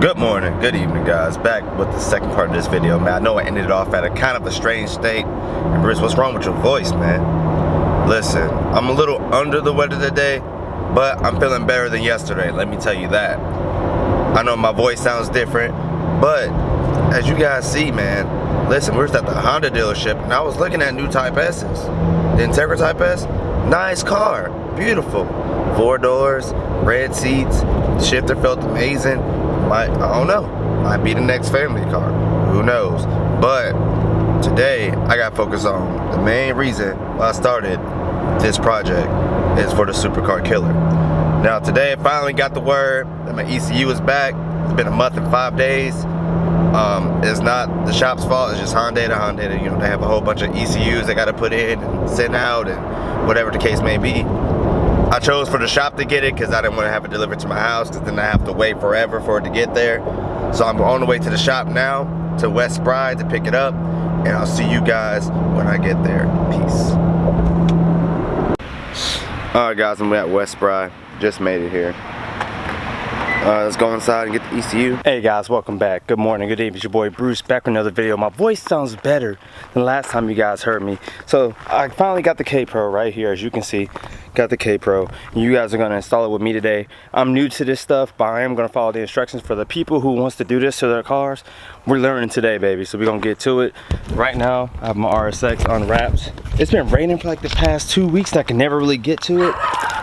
Good morning, good evening, guys. Back with the second part of this video, man. I know I ended off at a kind of a strange state. And Bruce, what's wrong with your voice, man? Listen, I'm a little under the weather today, but I'm feeling better than yesterday, let me tell you that. I know my voice sounds different, but as you guys see, man, listen, we're just at the Honda dealership, and I was looking at new Type S's. The Integra Type S, nice car, beautiful. 4 doors, red seats, shifter felt amazing. I don't know, might be the next family car, who knows. But today I got focused on the main reason why I started this project is for the supercar killer. Now today I finally got the word that my ECU is back. It's been a month and 5 days. It's not the shop's fault, it's just hondata, you know, they have a whole bunch of ECUs they gotta put in and send out and whatever the case may be. I chose for the shop to get it because I didn't want to have it delivered to my house, because then I have to wait forever for it to get there. So I'm on the way to the shop now, to West Bride, to pick it up, and I'll see you guys when I get there. Peace. Alright guys, I'm at West Bride, just made it here. Let's go inside and get the ECU. Hey guys, welcome back. Good morning, good evening. It's your boy Bruce back with another video. My voice sounds better than last time you guys heard me. So I finally got the kpro right here, as you can see. Got the kpro. You guys are gonna install it with me today. I'm new to this stuff, but I am gonna follow the instructions for the people who wants to do this to their cars. We're learning today, baby, so we're gonna get to it. Right now, I have my RSX unwrapped. It's been raining for like the past 2 weeks, and I can never really get to it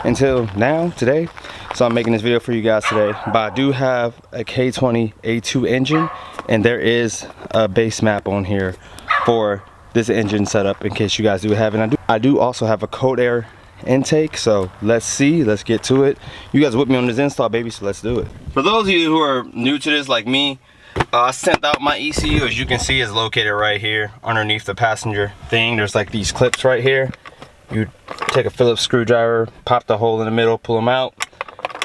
until now, today. So I'm making this video for you guys today. But I do have a K20a2 engine, and there is a base map on here for this engine setup in case you guys do have it. I do also have a cold air intake, so let's get to it. You guys with me on this install, baby, so let's do it. For those of you who are new to this like me, I sent out my ECU. As you can see, is located right here underneath the passenger thing. There's like these clips right here. You take a Phillips screwdriver, pop the hole in the middle, pull them out,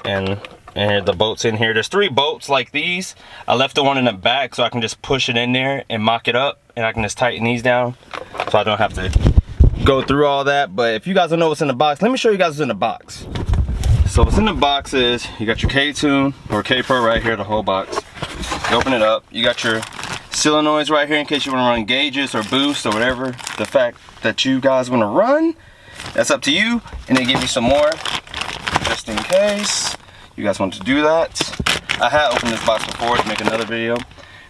and the bolts in here. There's 3 bolts like these. I left the one in the back so I can just push it in there and mock it up, and I can just tighten these down so I don't have to go through all that. But if you guys don't know what's in the box, let me show you guys what's in the box. So what's in the box is you got your K-Tune or kpro right here, the whole box. You open it up, you got your solenoids right here in case you want to run gauges or boost or whatever the fact that you guys want to run. That's up to you. And they give you some more just in case you guys want to do that. I had opened this box before to make another video.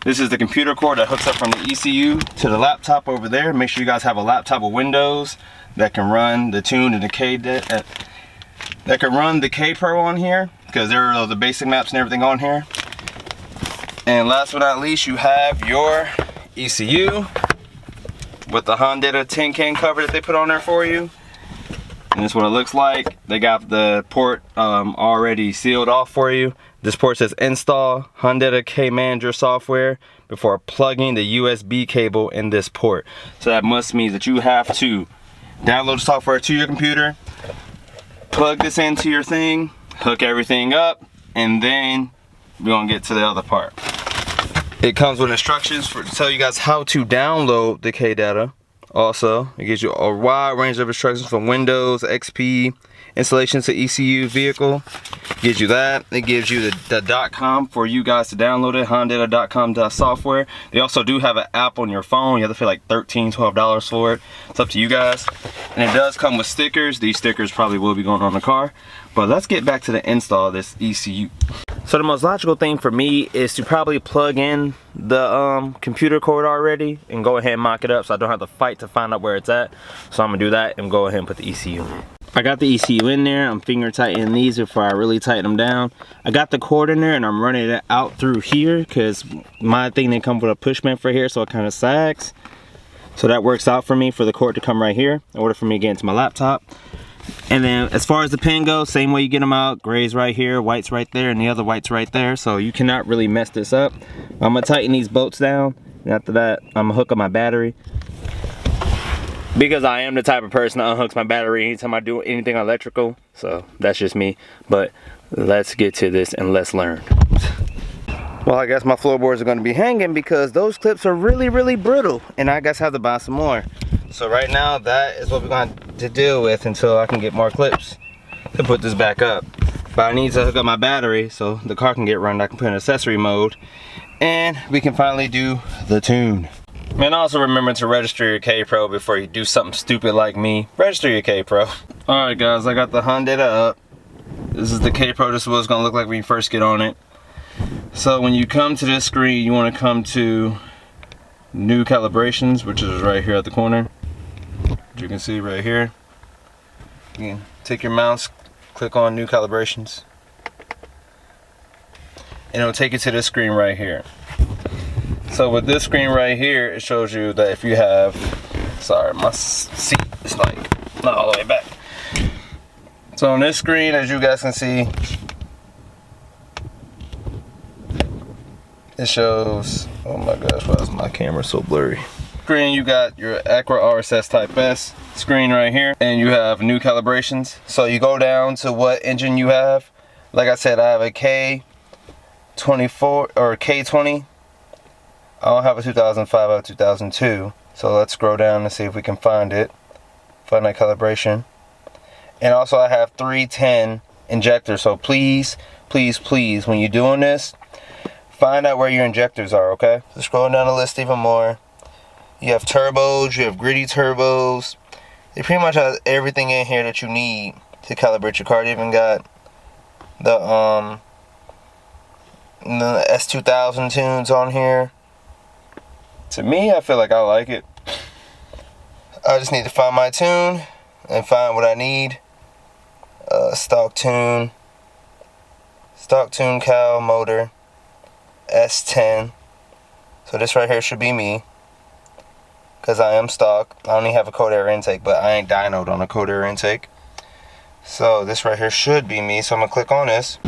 This is the computer cord that hooks up from the ECU to the laptop over there. Make sure you guys have a laptop with Windows that can run the tune and the that can run the kpro on here, because there are the basic maps and everything on here. And last but not least, you have your ECU with the hondata tin can cover that they put on there for you. And this is what it looks like. They got the port already sealed off for you. This port says install Hondata K Manager software before plugging the USB cable in this port. So that must mean that you have to download the software to your computer, plug this into your thing, hook everything up, and then we're gonna get to the other part. It comes with instructions to tell you guys how to download the K data. Also, it gives you a wide range of instructions from Windows, XP, installation to ECU vehicle. It gives you that. It gives you the .com for you guys to download it, hondata.com.software. They also do have an app on your phone. You have to pay like $13, $12 for it. It's up to you guys. And it does come with stickers. These stickers probably will be going on the car. But let's get back to the install of this ECU. So the most logical thing for me is to probably plug in the computer cord already and go ahead and mock it up so I don't have to fight to find out where it's at. So I'm gonna do that and go ahead and put the ECU in. I got the ECU in there. I'm finger tightening these before I really tighten them down. I got the cord in there and I'm running it out through here because my thing didn't come with a push pin for here, so it kind of sags. So that works out for me for the cord to come right here in order for me to get into my laptop. And then as far as the pin goes, same way you get them out. Gray's right here, white's right there, and the other white's right there. So you cannot really mess this up. I'm gonna tighten these bolts down, and after that, I'm gonna hook up my battery. Because I am the type of person that unhooks my battery anytime I do anything electrical. So that's just me. But let's get to this and let's learn. Well, I guess my floorboards are gonna be hanging because those clips are really, really brittle. And I guess I have to buy some more. So right now, that is what we're going to deal with until I can get more clips to put this back up. But I need to hook up my battery so the car can get run. I can put in accessory mode and we can finally do the tune. And also remember to register your kpro before you do something stupid like me. Register your kpro. Alright guys, I got the hondata up. This is the kpro. This is what it's going to look like when you first get on it. So when you come to this screen, you want to come to new calibrations, which is right here at the corner. As you can see right here. You can take your mouse, click on new calibrations, and it'll take you to this screen right here. So with this screen right here, it shows you that if you have, sorry, my seat is like not all the way back. So on this screen, as you guys can see, it shows, oh my gosh, why is my camera so blurry? Screen, you got your Acura RSX Type S screen right here, and you have new calibrations. So you go down to what engine you have. Like I said, I have a K24 or K20. I don't have a 2005, I have a 2002. So let's scroll down and see if we can find it. Find that calibration. And also I have 310 injectors. So please, please, please, when you're doing this, find out where your injectors are, okay? So scroll down the list even more. You have turbos, you have gritty turbos. It pretty much has everything in here that you need to calibrate your car. It even got the S2000 tunes on here. To me, I feel like I like it. I just need to find my tune and find what I need. Stock tune cal motor S10. So this right here should be me, because I am stock. I only have a cold air intake, but I ain't dynoed on a cold air intake. So this right here should be me, so I'm gonna click on this.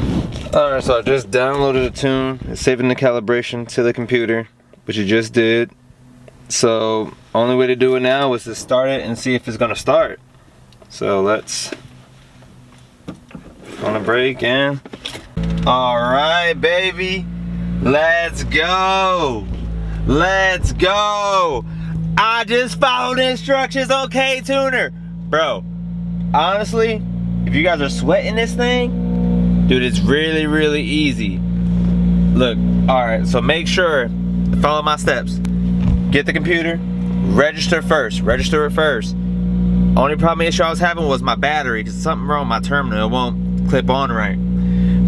Alright, so I just downloaded a tune. It's saving the calibration to the computer, which you just did. So only way to do it now is to start it and see if it's gonna start. So let's on a break and alright baby, let's go. Let's go. I just followed instructions on K-Tuner. Bro, honestly, if you guys are sweating this thing, dude, it's really, really easy. Look, alright, so make sure, follow my steps. Get the computer, register first, register it first. Only problem issue I was having was my battery, because something wrong with my terminal, it won't clip on right.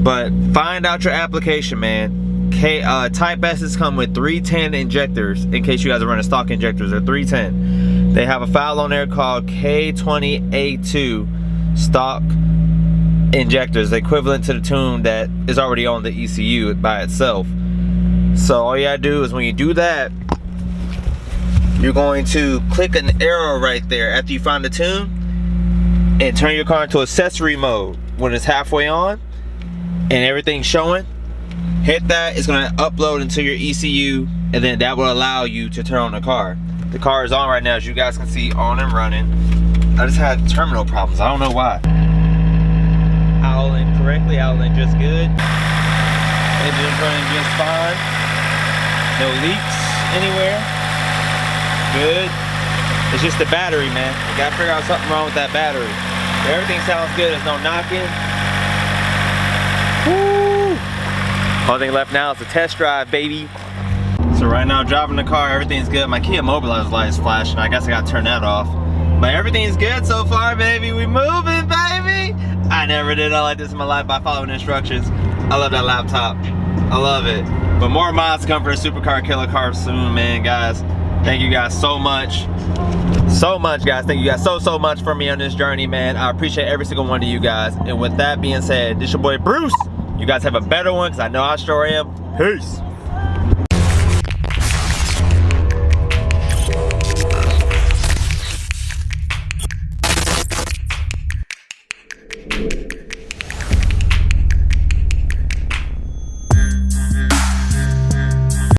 But find out your application, man. Type S's come with 310 injectors, in case you guys are running stock injectors. They're 310. They have a file on there called K20a2 stock injectors, equivalent to the tune that is already on the ECU by itself. So all you gotta do is when you do that, you're going to click an arrow right there after you find the tune and turn your car into accessory mode. When it's halfway on and everything's showing, hit that. It's going to upload into your ECU, and then that will allow you to turn on the car. The car is on right now, as you guys can see, on and running. I just had terminal problems. I don't know why. Outlet correctly, outlet just good. Engine's running just fine. No leaks anywhere. Good. It's just the battery, man. You gotta figure out something wrong with that battery. Everything sounds good. There's no knocking. Woo! Only thing left now is the test drive, baby. So right now, driving the car, everything's good. My Kia Mobilize light is flashing. I guess I gotta turn that off. But everything's good so far, baby. We moving, baby. I never did all like this in my life by following instructions. I love that laptop. I love it. But more mods come for the Supercar Killer Car soon, man, guys. Thank you guys so much. So much, guys. Thank you guys so much for me on this journey, man. I appreciate every single one of you guys. And with that being said, this your boy Bruce. You guys have a better one, because I know I sure am. Peace.